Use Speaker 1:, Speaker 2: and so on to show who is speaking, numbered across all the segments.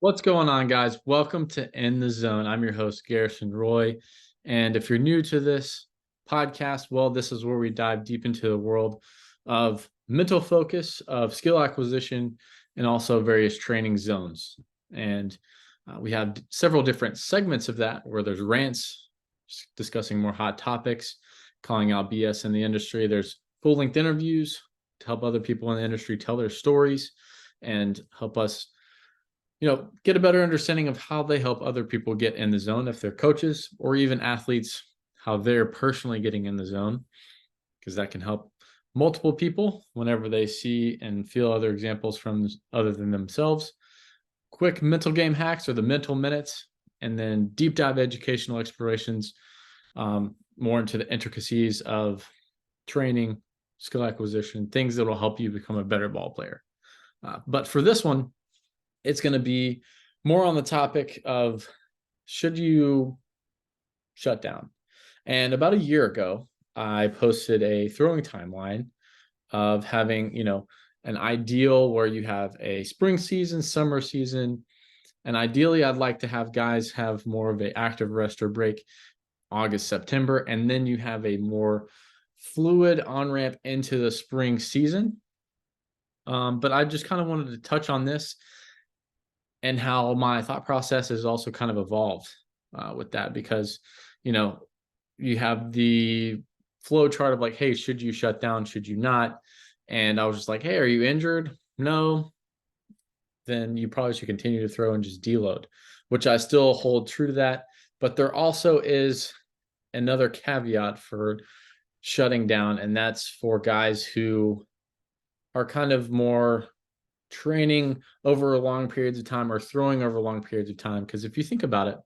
Speaker 1: What's going on, guys? Welcome to In the Zone. I'm your host, Garrison Roy. And if you're new to this podcast, well, this is where we dive deep into the world of mental focus, of skill acquisition, and also various training zones. And we have several different segments of that where there's rants, discussing more hot topics, calling out BS in the industry. There's full length interviews to help other people in the industry tell their stories and help us get a better understanding of how they help other people get in the zone, if they're coaches or even athletes, how they're personally getting in the zone, because that can help multiple people whenever they see and feel other examples from other than themselves. Quick mental game hacks or the mental minutes, and then deep dive educational explorations, more into the intricacies of training, skill acquisition, things that will help you become a better ball player. But for this one, it's going to be more on the topic of, should you shut down? And about a year ago, I posted a throwing timeline of having, an ideal where you have a spring season, summer season, and ideally I'd like to have guys have more of an active rest or break August, September, and then you have a more fluid on-ramp into the spring season. But I just kind of wanted to touch on this and how my thought process has also kind of evolved with that, because you have the flow chart of like, hey, should you shut down, should you not? And I was just like, hey, are you injured? No. Then you probably should continue to throw and just deload, which I still hold true to that. But there also is another caveat for shutting down, and that's for guys who are kind of more training over long periods of time or throwing over long periods of time. Because if you think about it,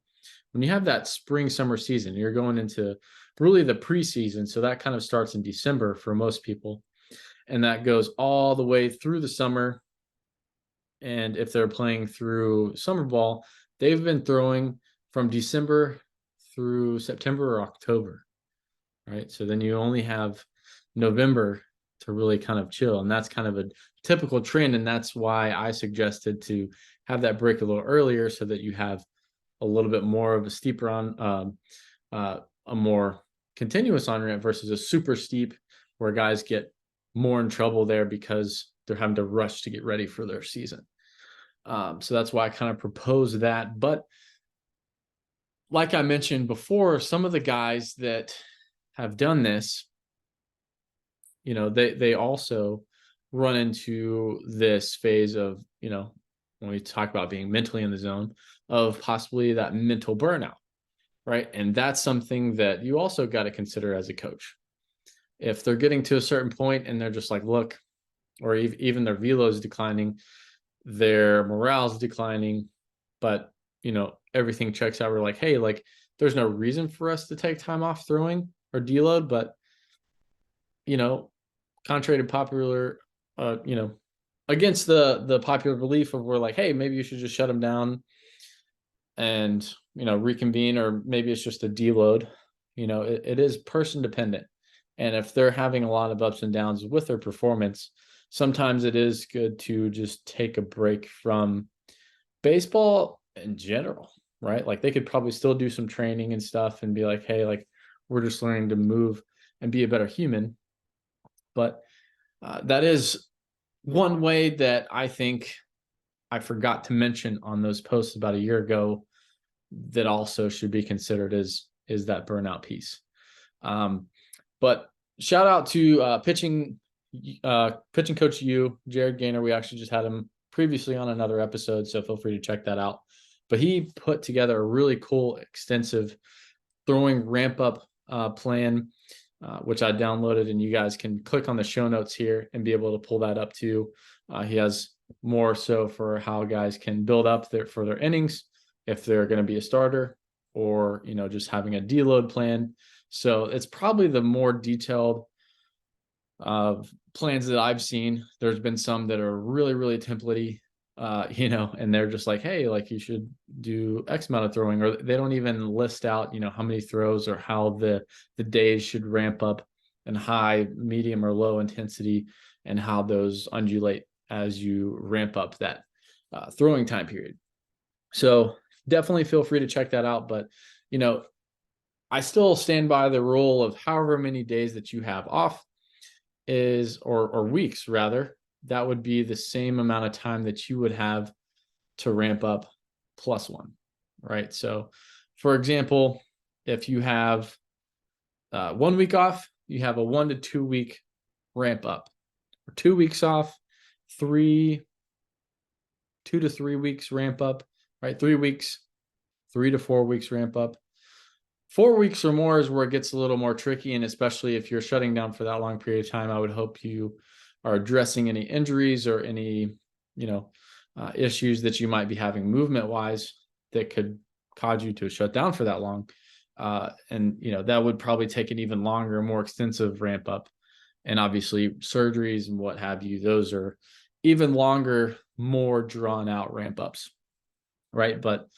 Speaker 1: when you have that spring summer season, you're going into really the preseason. So that kind of starts in December for most people, and that goes all the way through the summer. And if they're playing through summer ball, they've been throwing from December through September or October, right? So then you only have November to really kind of chill. And that's kind of a typical trend. And that's why I suggested to have that break a little earlier, so that you have a little bit more of a steeper a more continuous on ramp versus a super steep, where guys get more in trouble there because they're having to rush to get ready for their season. So that's why I kind of propose that. But like I mentioned before, some of the guys that have done this, they also run into this phase of, when we talk about being mentally in the zone, of possibly that mental burnout, right? And that's something that you also got to consider as a coach. If they're getting to a certain point and they're just like, look, or even their velo is declining, their morale is declining, but everything checks out. We're like, hey, like there's no reason for us to take time off throwing or deload, but contrary to popular, against the popular belief of, we're like, hey, maybe you should just shut them down and reconvene, or maybe it's just a deload. It is person dependent, and if they're having a lot of ups and downs with their performance, sometimes it is good to just take a break from baseball in general, right? Like they could probably still do some training and stuff and be like, hey, like we're just learning to move and be a better human. But that is one way that I think I forgot to mention on those posts about a year ago that also should be considered is that burnout piece. But shout out to pitching coach Jared Gaynor. We actually just had him previously on another episode, so feel free to check that out. But he put together a really cool, extensive throwing ramp up plan, which I downloaded, and you guys can click on the show notes here and be able to pull that up too. He has more so for how guys can build up for their innings, if they're going to be a starter, or just having a deload plan. So it's probably the more detailed plans that I've seen. There's been some that are really, really templatey, and they're just like, hey, like you should do X amount of throwing, or they don't even list out, how many throws or how the days should ramp up and high, medium, or low intensity, and how those undulate as you ramp up that throwing time period. So definitely feel free to check that out. But, you know, I still stand by the rule of however many days that you have off is, or weeks rather, that would be the same amount of time that you would have to ramp up plus one, right? So for example, if you have 1 week off, you have a 1 to 2 week ramp up, or 2 weeks off, 2 to 3 weeks ramp up, right? 3 weeks, 3 to 4 weeks ramp up. 4 weeks or more is where it gets a little more tricky. And especially if you're shutting down for that long period of time, I would hope you are addressing any injuries or any, issues that you might be having movement wise that could cause you to shut down for that long. And that would probably take an even longer, more extensive ramp up. And obviously surgeries and what have you, those are even longer, more drawn out ramp ups, right? But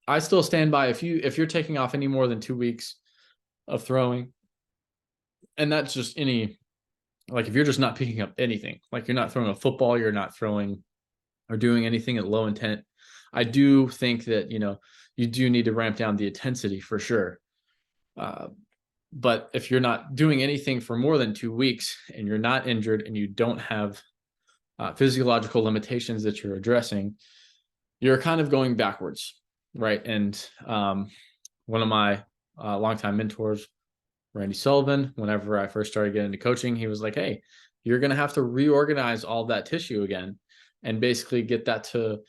Speaker 1: I still stand by, if you're taking off any more than 2 weeks of throwing, and that's just any, like if you're just not picking up anything, like you're not throwing a football, you're not throwing or doing anything at low intent, I do think that you do need to ramp down the intensity for sure. But if you're not doing anything for more than 2 weeks and you're not injured and you don't have physiological limitations that you're addressing, you're kind of going backwards, right? And one of my longtime mentors, Randy Sullivan, whenever I first started getting into coaching, he was like, hey, you're going to have to reorganize all that tissue again and basically get that to,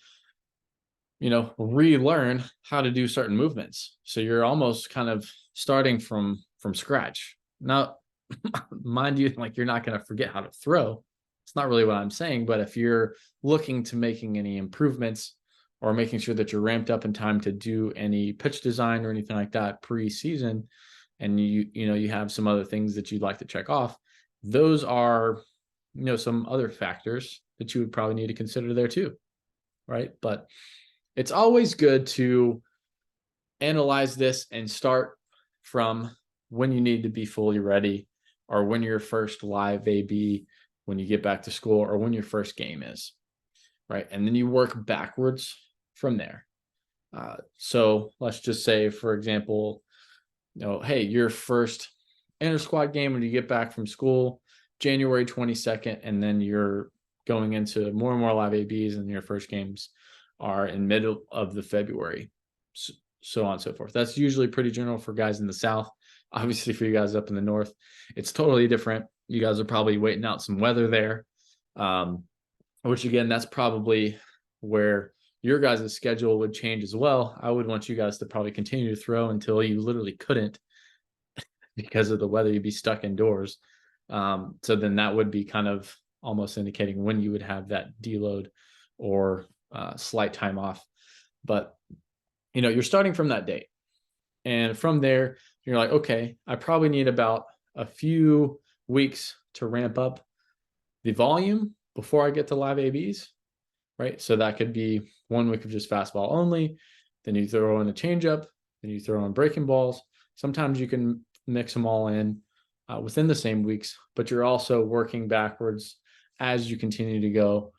Speaker 1: relearn how to do certain movements. So you're almost kind of starting from scratch. Now, mind you, like you're not going to forget how to throw. It's not really what I'm saying, but if you're looking to making any improvements or making sure that you're ramped up in time to do any pitch design or anything like that pre-season, and you have some other things that you'd like to check off, those are some other factors that you would probably need to consider there too, right? But it's always good to analyze this and start from when you need to be fully ready, or when your first live AB, when you get back to school, or when your first game is, right? And then you work backwards from there. So let's just say, for example, hey, your first inter squad game when you get back from school, January 22nd, and then you're going into more and more live ABs, and your first games are in middle of the February, so on and so forth. That's usually pretty general for guys in the South. Obviously, for you guys up in the North, it's totally different. You guys are probably waiting out some weather there, which again, that's probably where your guys' schedule would change as well. I would want you guys to probably continue to throw until you literally couldn't because of the weather. You'd be stuck indoors. So then that would be kind of almost indicating when you would have that deload or slight time off. But you're starting from that date, and from there you're like, okay, I probably need about a few weeks to ramp up the volume before I get to live ABs, right? So that could be 1 week of just fastball only, then you throw in a changeup, then you throw in breaking balls. Sometimes you can mix them all in within the same weeks, but you're also working backwards as you continue to go.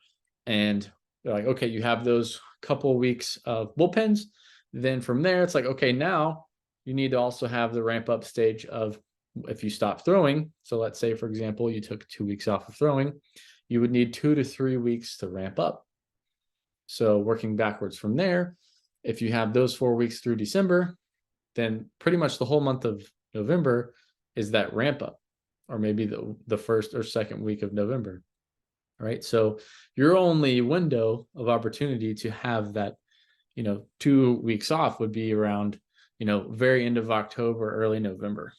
Speaker 1: And they're like, okay, you have those couple of weeks of bullpens. Then from there, it's like, okay, now you need to also have the ramp up stage of, if you stop throwing. So let's say, for example, you took 2 weeks off of throwing, you would need 2 to 3 weeks to ramp up. So working backwards from there, if you have those 4 weeks through December, then pretty much the whole month of November is that ramp up, or maybe the first or second week of November, right? So your only window of opportunity to have that, 2 weeks off would be around, very end of October, early November.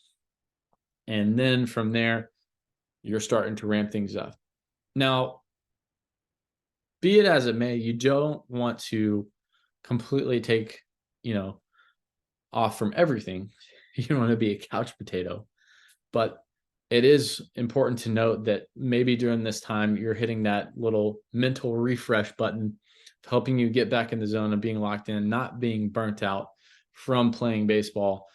Speaker 1: And then from there, you're starting to ramp things up. Now, be it as it may, you don't want to completely take, off from everything. You don't want to be a couch potato. But it is important to note that maybe during this time, you're hitting that little mental refresh button, helping you get back in the zone of being locked in, not being burnt out from playing baseball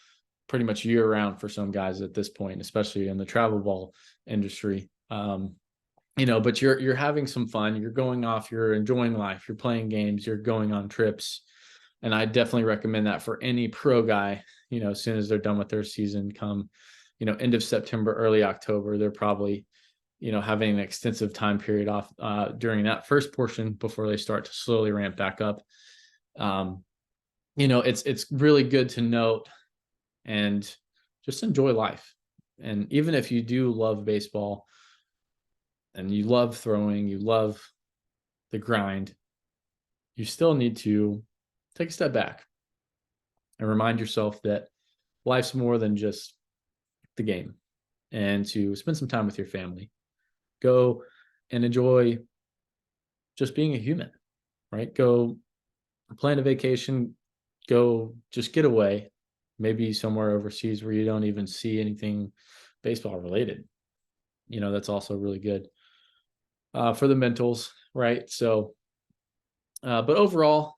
Speaker 1: pretty much year round for some guys at this point, especially in the travel ball industry. but you're having some fun. You're going off, you're enjoying life, you're playing games, you're going on trips. And I definitely recommend that for any pro guy, as soon as they're done with their season, come, end of September, early October, they're probably, having an extensive time period off during that first portion before they start to slowly ramp back up. It's really good to note and just enjoy life. And even if you do love baseball and you love throwing, you love the grind, you still need to take a step back and remind yourself that life's more than just the game, and to spend some time with your family. Go and enjoy just being a human, right? Go plan a vacation, go just get away, maybe somewhere overseas where you don't even see anything baseball related. That's also really good for the mentals, right? So, but overall,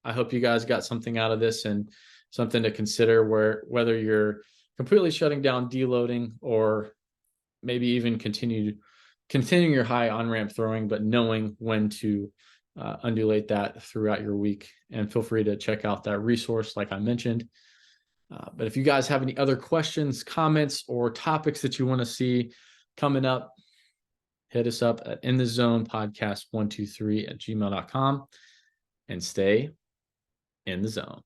Speaker 1: I hope you guys got something out of this and something to consider, whether you're completely shutting down deloading, or maybe even continuing your high on-ramp throwing, but knowing when to undulate that throughout your week. And feel free to check out that resource like I mentioned. But if you guys have any other questions, comments, or topics that you want to see coming up, hit us up at inthezonepodcast123@gmail.com, and stay in the zone.